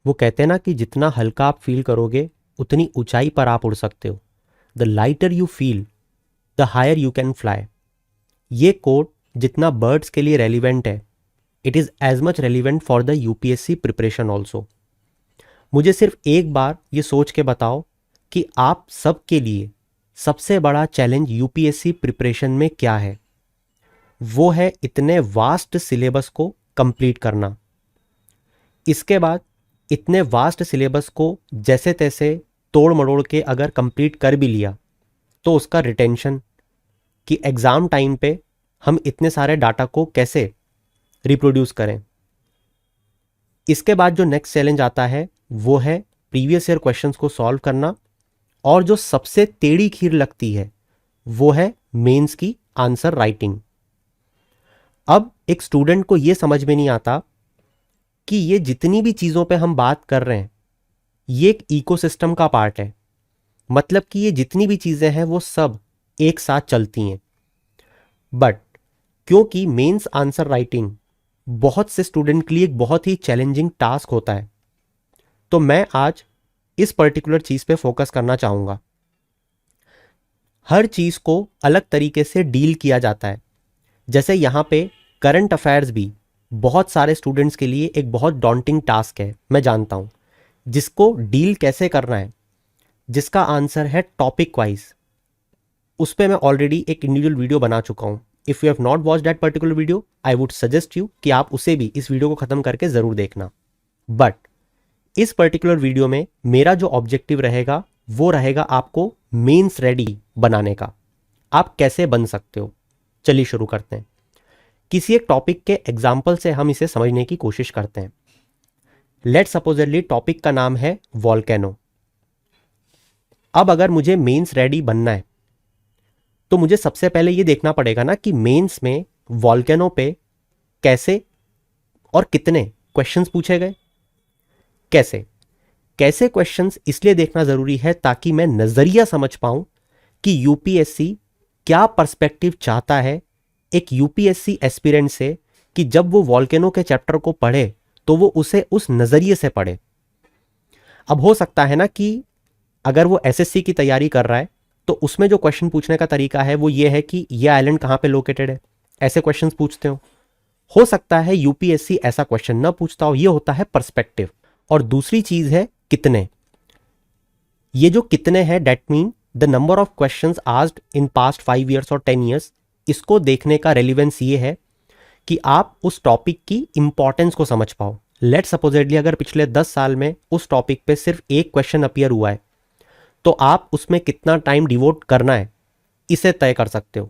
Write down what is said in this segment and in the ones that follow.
वो कहते हैं ना कि जितना हल्का आप फील करोगे उतनी ऊंचाई पर आप उड़ सकते हो। The lighter you feel the higher you can fly. ये कोट जितना बर्ड्स के लिए रेलिवेंट है, it is as much relevant for the UPSC preparation also. मुझे सिर्फ एक बार ये सोच के बताओ कि आप सब के लिए सबसे बड़ा चैलेंज यूपीएससी प्रिपरेशन में क्या है। वो है इतने वास्ट सिलेबस को कंप्लीट करना। इसके बाद इतने वास्ट सिलेबस को जैसे तैसे तोड़ मड़ोड़ के अगर कंप्लीट कर भी लिया तो उसका रिटेंशन, कि एग्ज़ाम टाइम पे हम इतने सारे डाटा को कैसे रिप्रोड्यूस करें। इसके बाद जो नेक्स्ट चैलेंज आता है वो है प्रीवियस ईयर क्वेश्चंस को सॉल्व करना, और जो सबसे टेढ़ी खीर लगती है वो है मेंस की आंसर राइटिंग। अब एक स्टूडेंट को ये समझ में नहीं आता कि ये जितनी भी चीज़ों पे हम बात कर रहे हैं ये एक इकोसिस्टम का पार्ट है। मतलब कि ये जितनी भी चीज़ें हैं वो सब एक साथ चलती हैं। बट क्योंकि मेंस आंसर राइटिंग बहुत से स्टूडेंट के लिए एक बहुत ही चैलेंजिंग टास्क होता है, तो मैं आज इस पर्टिकुलर चीज़ पे फोकस करना चाहूँगा। हर चीज़ को अलग तरीके से डील किया जाता है। जैसे यहाँ पे करंट अफेयर्स भी बहुत सारे स्टूडेंट्स के लिए एक बहुत डॉन्टिंग टास्क है, मैं जानता हूँ, जिसको डील कैसे करना है, जिसका आंसर है टॉपिक वाइज। उस पर मैं ऑलरेडी एक इंडिविजुअल वीडियो बना चुका हूँ। If you have not watch that particular video, I would suggest you कि आप उसे भी, इस वीडियो को ख़त्म करके ज़रूर देखना। बट इस पर्टिकुलर वीडियो में मेरा जो ऑब्जेक्टिव रहेगा वो रहेगा आपको मेंस रेडी बनाने का। आप कैसे बन सकते हो, चलिए शुरू करते हैं। किसी एक टॉपिक के एग्जाम्पल से हम इसे समझने की कोशिश करते हैं। लेट्स सपोजली टॉपिक का नाम है वॉल्केनो। अब अगर मुझे मेंस रेडी बनना है तो मुझे सबसे पहले ये देखना पड़ेगा ना कि मेंस में वॉल्केनो पे कैसे और कितने क्वेश्चंस पूछे गए। कैसे कैसे क्वेश्चंस इसलिए देखना ज़रूरी है ताकि मैं नज़रिया समझ पाऊं कि यूपीएससी क्या पर्सपेक्टिव चाहता है एक यूपीएससी एस्पिरेंट से, कि जब वो वॉल्केनो के चैप्टर को पढ़े तो वो उसे उस नज़रिए से पढ़े। अब हो सकता है ना कि अगर वो एसएससी की तैयारी कर रहा है तो उसमें जो क्वेश्चन पूछने का तरीका है वो ये है कि ये आइलैंड कहाँ पे लोकेटेड है, ऐसे क्वेश्चंस पूछते हो सकता है यूपीएससी ऐसा क्वेश्चन ना पूछता हो। ये होता है पर्सपेक्टिव। और दूसरी चीज है कितने। ये जो कितने हैं, that mean the number of questions asked in past 5 years और 10 ईयर्स। इसको देखने का रेलिवेंस ये है कि आप उस टॉपिक की इंपॉर्टेंस को समझ पाओ। लेट सपोजेडली अगर पिछले 10 साल में उस टॉपिक पे सिर्फ एक क्वेश्चन अपीयर हुआ है तो आप उसमें कितना टाइम डिवोट करना है इसे तय कर सकते हो।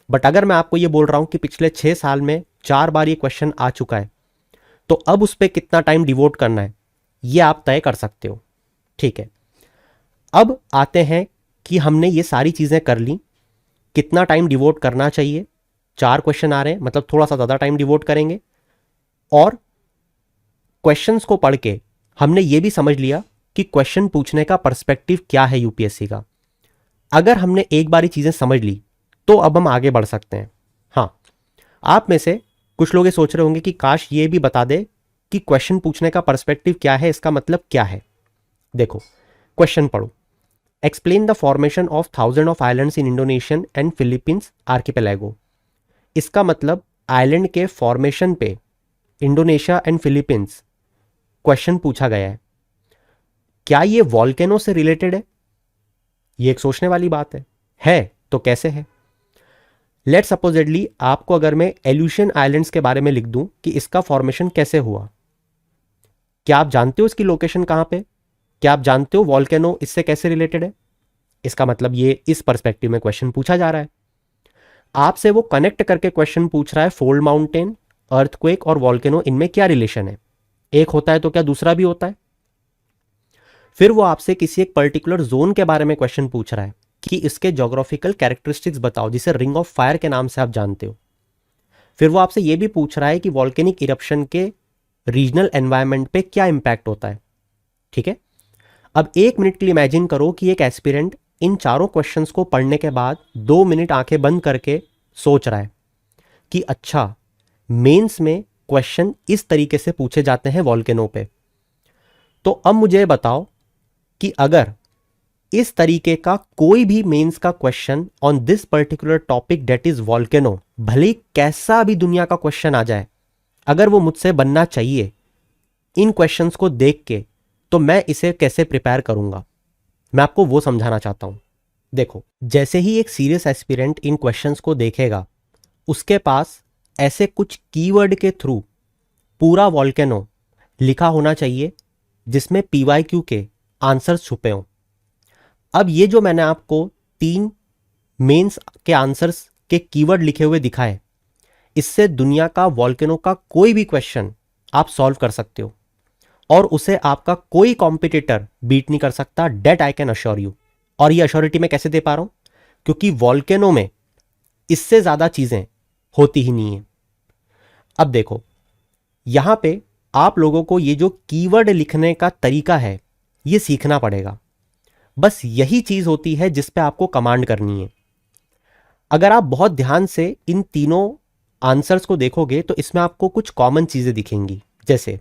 बट अगर मैं आपको ये बोल रहा हूं कि पिछले 6 साल में 4 बार ये क्वेश्चन आ चुका है तो अब उस पर कितना टाइम डिवोट करना है ये आप तय कर सकते हो। ठीक है, अब आते हैं कि हमने ये सारी चीज़ें कर ली, कितना टाइम डिवोट करना चाहिए। 4 क्वेश्चन आ रहे हैं, मतलब थोड़ा सा ज़्यादा टाइम डिवोट करेंगे। और क्वेश्चंस को पढ़ के हमने ये भी समझ लिया कि क्वेश्चन पूछने का पर्सपेक्टिव क्या है यूपीएससी का। अगर हमने एक बार ये चीज़ें समझ ली तो अब हम आगे बढ़ सकते हैं। हाँ, आप में से कुछ लोग ये सोच रहे होंगे कि काश ये भी बता दे कि क्वेश्चन पूछने का पर्सपेक्टिव क्या है, इसका मतलब क्या है। देखो, क्वेश्चन पढ़ो। Explain the formation of 1000 of islands in Indonesian and Philippines archipelago. इसका मतलब आइलैंड के फॉर्मेशन पे इंडोनेशिया एंड फिलीपींस क्वेश्चन पूछा गया है। क्या ये वॉल्केनो से रिलेटेड है? ये एक सोचने वाली बात है तो कैसे है। लेट सपोजेडली आपको अगर मैं एल्यूशियन आइलैंड्स के बारे में लिख दूं कि इसका फॉर्मेशन कैसे हुआ, क्या आप जानते हो इसकी लोकेशन कहां पे? क्या आप जानते हो वॉल्केनो इससे कैसे रिलेटेड है? इसका मतलब ये इस पर्सपेक्टिव में क्वेश्चन पूछा जा रहा है। आपसे वो कनेक्ट करके क्वेश्चन पूछ रहा है फोल्ड माउंटेन, अर्थक्वेक और वॉल्केनो, इनमें क्या रिलेशन है। एक होता है तो क्या दूसरा भी होता है। फिर वो आपसे किसी एक पर्टिकुलर जोन के बारे में क्वेश्चन पूछ रहा है कि इसके ज्योग्राफिकल कैरेक्टरिस्टिक्स बताओ, जिसे रिंग ऑफ फायर के नाम से आप जानते हो। फिर वो आपसे ये भी पूछ रहा है कि वॉल्केनिक इरप्शन के रीजनल एनवायरनमेंट पे क्या इंपैक्ट होता है। ठीक है, अब 1 मिनट के लिए इमेजिन करो कि एक एस्पिरेंट इन चारों क्वेश्चंस को पढ़ने के बाद 2 मिनट आंखें बंद करके सोच रहा है कि अच्छा, मेंस में क्वेश्चन इस तरीके से पूछे जाते हैं वॉल्केनो पे। तो अब मुझे बताओ कि अगर इस तरीके का कोई भी मेंस का question on this particular topic date is volcano, भले ही कैसा भी दुनिया का क्वेश्चन आ जाए, अगर वो मुझसे बनना चाहिए इन क्वेश्चंस को देख के, तो मैं इसे कैसे प्रिपेयर करूंगा, मैं आपको वो समझाना चाहता हूं। देखो, जैसे ही एक सीरियस एस्पिरेंट इन क्वेश्चंस को देखेगा, उसके पास ऐसे कुछ कीवर्ड के थ्रू पूरा वॉल्केनो लिखा होना चाहिए जिसमें पीवाईक्यू के आंसर्स छुपे हों। अब ये जो मैंने आपको 3 मेंस के आंसर्स के कीवर्ड लिखे हुए दिखाए, इससे दुनिया का वॉल्केनो का कोई भी क्वेश्चन आप सॉल्व कर सकते हो और उसे आपका कोई कॉम्पिटिटर बीट नहीं कर सकता, that I can assure you. और ये अश्योरिटी मैं कैसे दे पा रहा हूं? क्योंकि वॉल्केनो में इससे ज्यादा चीजें होती ही नहीं है। अब देखो, यहां पे आप लोगों को ये जो कीवर्ड लिखने का तरीका है, ये सीखना पड़ेगा। बस यही चीज होती है जिस पे आपको कमांड करनी है। अगर आप बहुत ध्यान से इन तीनों आंसर्स को देखोगे तो इसमें आपको कुछ कॉमन चीजें दिखेंगी। जैसे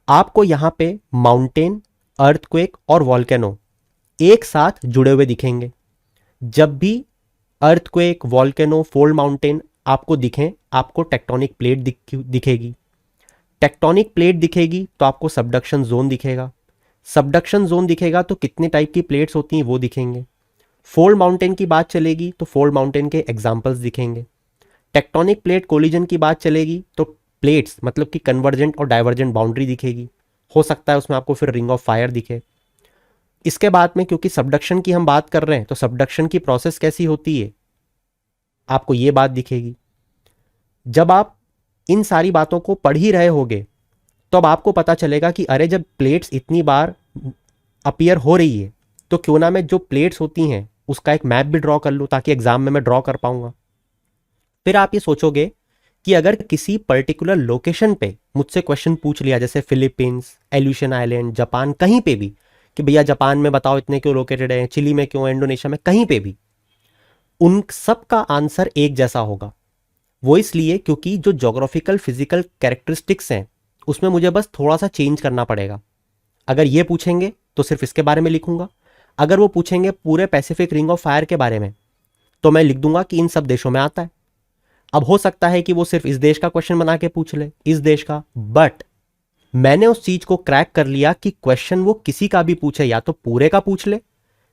आपको यहां पे माउंटेन, अर्थक्वेक और वॉल्केनो एक साथ जुड़े हुए दिखेंगे। जब भी अर्थक्वेक, वॉल्केनो, फोल्ड माउंटेन आपको दिखें, आपको टेक्टोनिक प्लेट दिखेगी। टेक्टोनिक प्लेट दिखेगी तो आपको सबडक्शन जोन दिखेगा। सबडक्शन जोन दिखेगा तो कितने टाइप की प्लेट्स होती हैं वो दिखेंगे। फोल्ड माउंटेन की बात चलेगी तो फोल्ड माउंटेन के एग्जाम्पल्स दिखेंगे। टेक्टोनिक प्लेट कोलिजन की बात चलेगी तो प्लेट्स मतलब कि कन्वर्जेंट और डाइवर्जेंट बाउंड्री दिखेगी। हो सकता है उसमें आपको फिर रिंग ऑफ फायर दिखे। इसके बाद में क्योंकि सबडक्शन की हम बात कर रहे हैं तो सबडक्शन की प्रोसेस कैसी होती है, आपको ये बात दिखेगी। जब आप इन सारी बातों को पढ़ ही रहे होगे तो अब आपको पता चलेगा कि अरे जब प्लेट्स इतनी बार अपीयर हो रही है तो क्यों ना मैं जो प्लेट्स होती हैं उसका एक मैप भी ड्रॉ कर लूँ ताकि एग्जाम में मैं ड्रॉ कर पाऊंगा। फिर आप ये सोचोगे कि अगर किसी पर्टिकुलर लोकेशन पे मुझसे क्वेश्चन पूछ लिया, जैसे फिलीपींस, एल्यूशन आइलैंड, जापान, कहीं पे भी, कि भैया जापान में बताओ इतने क्यों लोकेटेड है, चिली में क्यों, इंडोनेशिया में, कहीं पे भी, उन सब का आंसर एक जैसा होगा। वो इसलिए क्योंकि जो ज्योग्राफिकल फिजिकल कैरेक्टरिस्टिक्स हैं उसमें मुझे बस थोड़ा सा चेंज करना पड़ेगा। अगर ये पूछेंगे तो सिर्फ इसके बारे में लिखूंगा, अगर वो पूछेंगे पूरे पैसिफिक रिंग ऑफ फायर के बारे में तो मैं लिख दूंगा कि इन सब देशों में आता है। अब हो सकता है कि वो सिर्फ इस देश का क्वेश्चन बना के पूछ ले, इस देश का, बट मैंने उस चीज को क्रैक कर लिया कि क्वेश्चन वो किसी का भी पूछे, या तो पूरे का पूछ ले,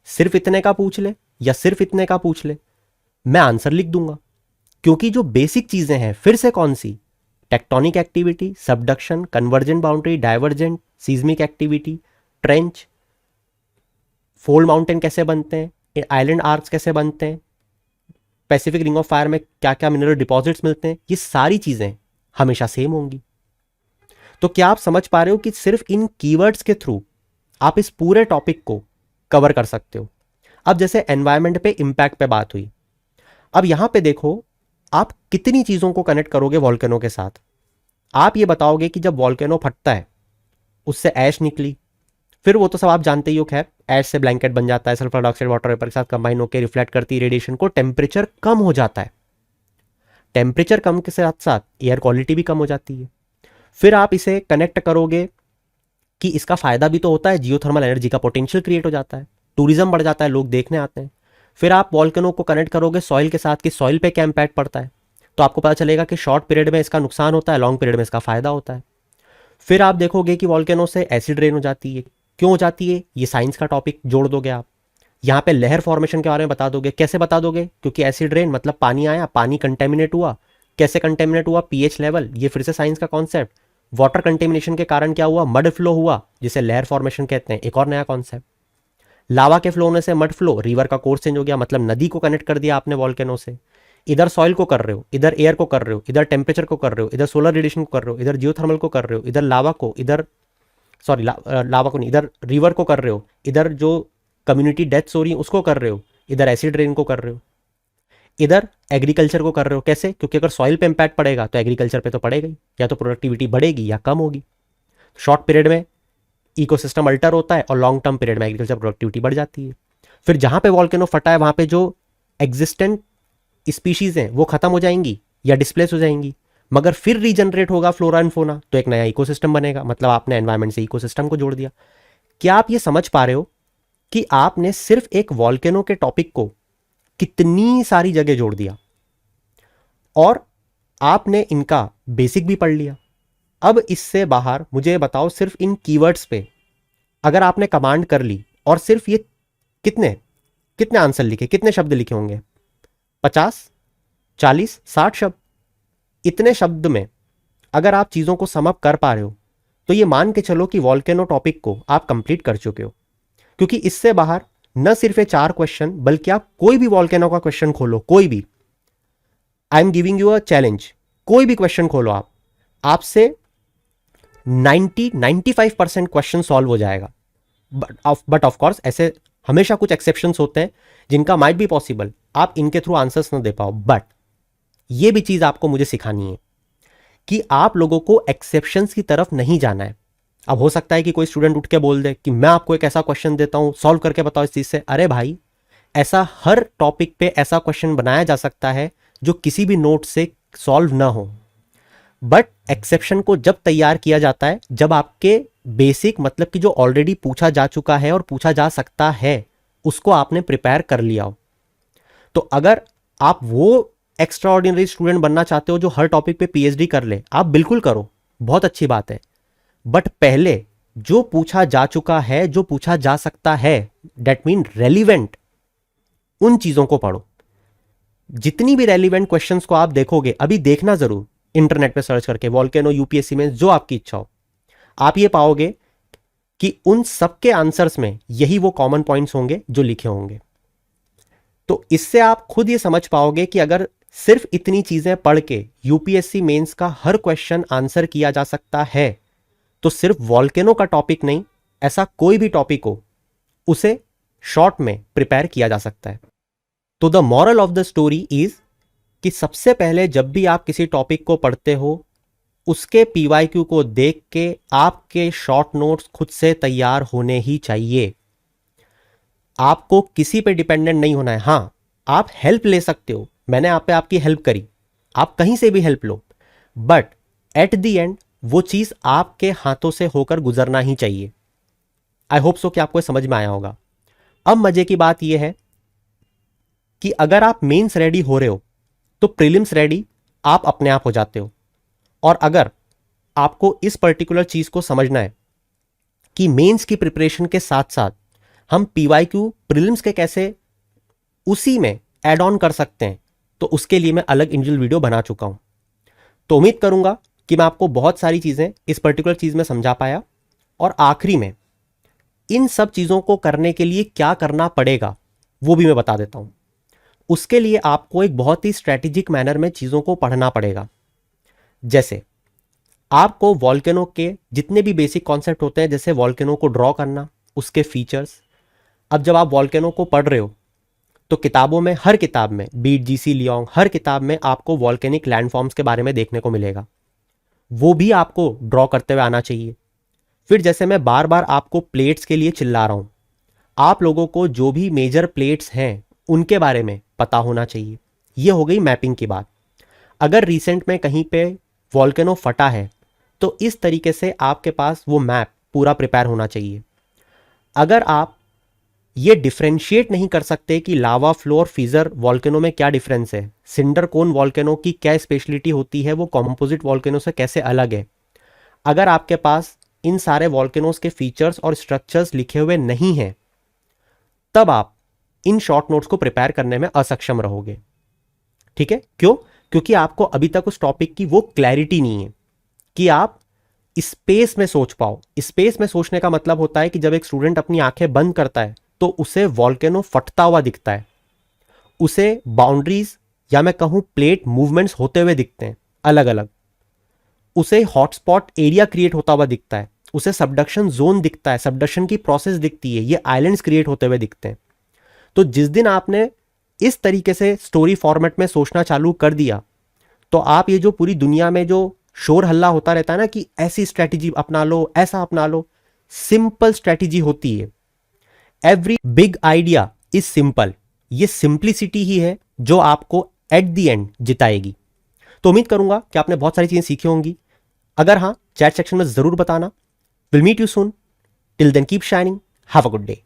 सिर्फ इतने का पूछ ले, या सिर्फ इतने का पूछ ले, मैं आंसर लिख दूंगा। क्योंकि जो बेसिक चीजें हैं फिर से कौन सी, tectonic activity, subduction, convergent boundary, divergent, seismic activity, trench, fold mountain कैसे बनते हैं, आइलैंड आर्क्स कैसे बनते हैं, पैसिफिक रिंग ऑफ फायर में क्या क्या मिनरल डिपॉजिट्स मिलते हैं, ये सारी चीजें हमेशा सेम होंगी। तो क्या आप समझ पा रहे हो कि सिर्फ इन कीवर्ड्स के थ्रू आप इस पूरे टॉपिक को कवर कर सकते हो। अब जैसे एनवायरमेंट पे इंपैक्ट पे बात हुई, अब यहां पे देखो आप कितनी चीजों को कनेक्ट करोगे वॉल्केनो के साथ। आप ये बताओगे कि जब वॉल्केनो फटता है उससे ऐश निकली, फिर वो तो सब आप जानते ही हो, खैर ऐश से ब्लैंकेट बन जाता है, सल्फर डाइऑक्साइड वाटर वेपर के साथ कंबाइन होकर रिफ्लेक्ट करती है रेडिएशन को, टेम्परेचर कम हो जाता है। टेम्परेचर कम के साथ साथ एयर क्वालिटी भी कम हो जाती है। फिर आप इसे कनेक्ट करोगे कि इसका फायदा भी तो होता है, जियोथर्मल एनर्जी का पोटेंशियल क्रिएट हो जाता है, टूरिज्म बढ़ जाता है, लोग देखने आते हैं। फिर आप वॉल्केनो को कनेक्ट करोगे सॉइल के साथ कि सॉइल पे क्या इंपैक्ट पड़ता है, तो आपको पता चलेगा कि शॉर्ट पीरियड में इसका नुकसान होता है, लॉन्ग पीरियड में इसका फायदा होता है। फिर आप देखोगे कि वॉल्केनो से एसिड रेन हो जाती है, क्यों हो जाती है, ये साइंस का टॉपिक जोड़ दोगे आप। यहाँ पे लहर फॉर्मेशन के बारे में बता दोगे, कैसे बता दोगे, क्योंकि एसिड रेन मतलब पानी आया, पानी कंटेमिनेट हुआ, कैसे कंटेमिनेट हुआ, पीएच लेवल, ये फिर से साइंस का कॉन्सेप्ट। वाटर कंटेमिनेशन के कारण क्या हुआ, मड फ्लो हुआ, जिसे लहर फॉर्मेशन कहते हैं, एक और नया कॉन्सेप्ट। लावा के फ्लो होने से मड फ्लो, रिवर का कोर्स चेंज हो गया, मतलब नदी को कनेक्ट कर दिया आपने वॉल्केनो से। इधर सॉइल को कर रहे हो, इधर एयर को कर रहे हो, इधर टेम्परेचर को कर रहे हो, इधर सोलर रेडिएशन को कर रहे हो, इधर जियोथर्मल को कर रहे हो, इधर लावा को, इधर सॉरी लावा को नहीं, इधर रिवर को कर रहे हो, इधर जो कम्युनिटी डेथ्स हो रही है उसको कर रहे हो, इधर एसिड रेन को कर रहे हो, इधर एग्रीकल्चर को कर रहे हो। कैसे, क्योंकि अगर सॉइल पे इंपैक्ट पड़ेगा तो एग्रीकल्चर पे तो पड़ेगा ही, या तो प्रोडक्टिविटी बढ़ेगी या कम होगी। शॉर्ट पीरियड में इकोसिस्टम अल्टर होता है और लॉन्ग टर्म पीरियड में एग्रीकल्चर प्रोडक्टिविटी बढ़ जाती है। फिर जहां पे वॉल्केनो फटा है वहां पे जो एग्जिस्टेंट स्पीशीज हैं वो खत्म हो जाएंगी या डिस्प्लेस हो जाएंगी, मगर फिर रीजनरेट होगा फ्लोरा एंड फौना तो एक नया इकोसिस्टम बनेगा, मतलब आपने एनवायरमेंट से इकोसिस्टम को जोड़ दिया। क्या आप ये समझ पा रहे हो कि आपने सिर्फ एक वॉल्केनो के टॉपिक को कितनी सारी जगह जोड़ दिया, और आपने इनका बेसिक भी पढ़ लिया। अब इससे बाहर मुझे बताओ, सिर्फ इन कीवर्ड्स पे अगर आपने कमांड कर ली और सिर्फ ये कितने कितने आंसर लिखे, कितने शब्द लिखे होंगे? 50, 40, 60 शब्द। इतने शब्द में अगर आप चीज़ों को समअप कर पा रहे हो तो ये मान के चलो कि वॉल्केनो टॉपिक को आप कंप्लीट कर चुके हो। क्योंकि इससे बाहर न सिर्फ ये 4 क्वेश्चन, बल्कि आप कोई भी वॉल्केनो का क्वेश्चन खोलो, कोई भी, I am giving you a challenge, कोई भी क्वेश्चन खोलो आप, आपसे 90-95% क्वेश्चन सॉल्व हो जाएगा। बट ऑफ कोर्स ऐसे हमेशा कुछ एक्सेप्शंस होते हैं जिनका माइट बी पॉसिबल आप इनके थ्रू आंसर्स ना दे पाओ। बट ये भी चीज आपको मुझे सिखानी है कि आप लोगों को एक्सेप्शंस की तरफ नहीं जाना है। अब हो सकता है कि कोई स्टूडेंट उठ के बोल दे कि मैं आपको एक ऐसा क्वेश्चन देता हूं, सॉल्व करके बताओ इस चीज से। अरे भाई, ऐसा हर टॉपिक पे ऐसा क्वेश्चन बनाया जा सकता है जो किसी भी नोट से सॉल्व ना हो। बट एक्सेप्शन को जब तैयार किया जाता है जब आपके बेसिक, मतलब कि जो ऑलरेडी पूछा जा चुका है और पूछा जा सकता है, उसको आपने प्रिपेयर कर लिया हो। तो अगर आप वो एक्स्ट्रा ऑर्डिनरी स्टूडेंट बनना चाहते हो जो हर टॉपिक पे पीएचडी कर ले, आप बिल्कुल करो, बहुत अच्छी बात है। बट पहले जो पूछा जा चुका है, जो पूछा जा सकता है, डेट मीन रेलिवेंट, उन चीजों को पढ़ो। जितनी भी रेलिवेंट क्वेश्चंस को आप देखोगे, अभी देखना जरूर इंटरनेट पे सर्च करके, वॉल्केनो, यूपीएससी में, जो आपकी इच्छा हो, आप ये पाओगे कि उन सबके आंसर्स में यही वो कॉमन पॉइंट्स होंगे जो लिखे होंगे। तो इससे आप खुद ये समझ पाओगे कि अगर सिर्फ इतनी चीजें पढ़ के यूपीएससी मेंस का हर क्वेश्चन आंसर किया जा सकता है, तो सिर्फ वॉल्केनो का टॉपिक नहीं, ऐसा कोई भी टॉपिक हो, उसे शॉर्ट में प्रिपेयर किया जा सकता है। तो the moral of the story is कि सबसे पहले जब भी आप किसी टॉपिक को पढ़ते हो, उसके पीवाईक्यू को देख के आपके शॉर्ट नोट्स खुद से तैयार होने ही चाहिए। आपको किसी पे डिपेंडेंट नहीं होना है। हां, आप हेल्प ले सकते हो, मैंने आप पे आपकी हेल्प करी, आप कहीं से भी help low, but at the end वो चीज आपके हाथों से होकर गुजरना ही चाहिए। आई होप सो कि आपको समझ में आया होगा। अब मजे की बात यह है कि अगर आप मेंस रेडी हो रहे हो तो प्रीलिम्स रेडी आप अपने आप हो जाते हो। और अगर आपको इस पर्टिकुलर चीज को समझना है कि मेंस की प्रिपरेशन के साथ साथ हम पीवाईक्यू प्रीलिम्स के कैसे उसी में ऐड ऑन कर सकते हैं, तो उसके लिए मैं अलग इंडिविजुअल वीडियो बना चुका हूं। तो उम्मीद करूंगा कि मैं आपको बहुत सारी चीजें इस पर्टिकुलर चीज में समझा पाया। और आखिरी में इन सब चीजों को करने के लिए क्या करना पड़ेगा वो भी मैं बता देता हूं। उसके लिए आपको एक बहुत ही स्ट्रेटेजिक मैनर में चीजों को पढ़ना पड़ेगा। जैसे आपको वॉल्केनो के जितने भी बेसिक कॉन्सेप्ट होते हैं, जैसे वॉल्केनो को ड्रॉ करना, उसके फीचर्स। अब जब आप वॉल्केनो को पढ़ रहे हो तो किताबों में, हर किताब में, बीट, जीसी लियोंग, हर किताब में आपको वॉल्केनिक लैंडफॉर्म्स के बारे में देखने को मिलेगा। वो भी आपको ड्रॉ करते हुए आना चाहिए। फिर जैसे मैं बार बार आपको प्लेट्स के लिए चिल्ला रहा हूं, आप लोगों को जो भी मेजर प्लेट्स हैं उनके बारे में पता होना चाहिए। ये हो गई मैपिंग की बात। अगर रिसेंट में कहीं पे वॉल्केनो फटा है तो इस तरीके से आपके पास वो मैप पूरा प्रिपेयर होना चाहिए। अगर आप ये डिफरेंशिएट नहीं कर सकते कि लावा फ्लो और फीजर वॉल्केनो में क्या डिफरेंस है, सिंडर कोन वॉल्केनो की क्या स्पेशलिटी होती है, वो कॉम्पोजिट वॉल्केनो से कैसे अलग है, अगर आपके पास इन सारे वॉल्केनोज के फीचर्स और स्ट्रक्चर्स लिखे हुए नहीं हैं, तब आप इन शॉर्ट नोट्स को प्रिपेयर करने में असक्षम रहोगे। ठीक है? क्यों? क्योंकि आपको अभी तक उस टॉपिक की वो क्लैरिटी नहीं है कि आप स्पेस में सोच पाओ। स्पेस में सोचने का मतलब होता है कि जब एक स्टूडेंट अपनी आंखें बंद करता है तो उसे वॉल्केनो फटता हुआ दिखता है, उसे बाउंड्रीज या मैं कहूं प्लेट मूवमेंट्स होते हुए दिखते हैं अलग अलग, उसे हॉटस्पॉट एरिया क्रिएट होता हुआ दिखता है, उसे सबडक्शन जोन दिखता है, सबडक्शन की प्रोसेस दिखती है, ये आइलैंड्स क्रिएट होते हुए दिखते हैं। तो जिस दिन आपने इस तरीके से स्टोरी फॉर्मेट में सोचना चालू कर दिया, तो आप ये जो पूरी दुनिया में जो शोर हल्ला होता रहता है ना कि ऐसी स्ट्रैटेजी अपना लो, ऐसा अपना लो, सिंपल स्ट्रैटेजी होती है। Every big idea is simple. ये सिंप्लिसिटी ही है जो आपको एट द एंड जिताएगी। तो उम्मीद करूंगा कि आपने बहुत सारी चीजें सीखी होंगी। अगर हाँ, चैट सेक्शन में जरूर बताना। Will meet you soon. Till then keep shining. Have a good day.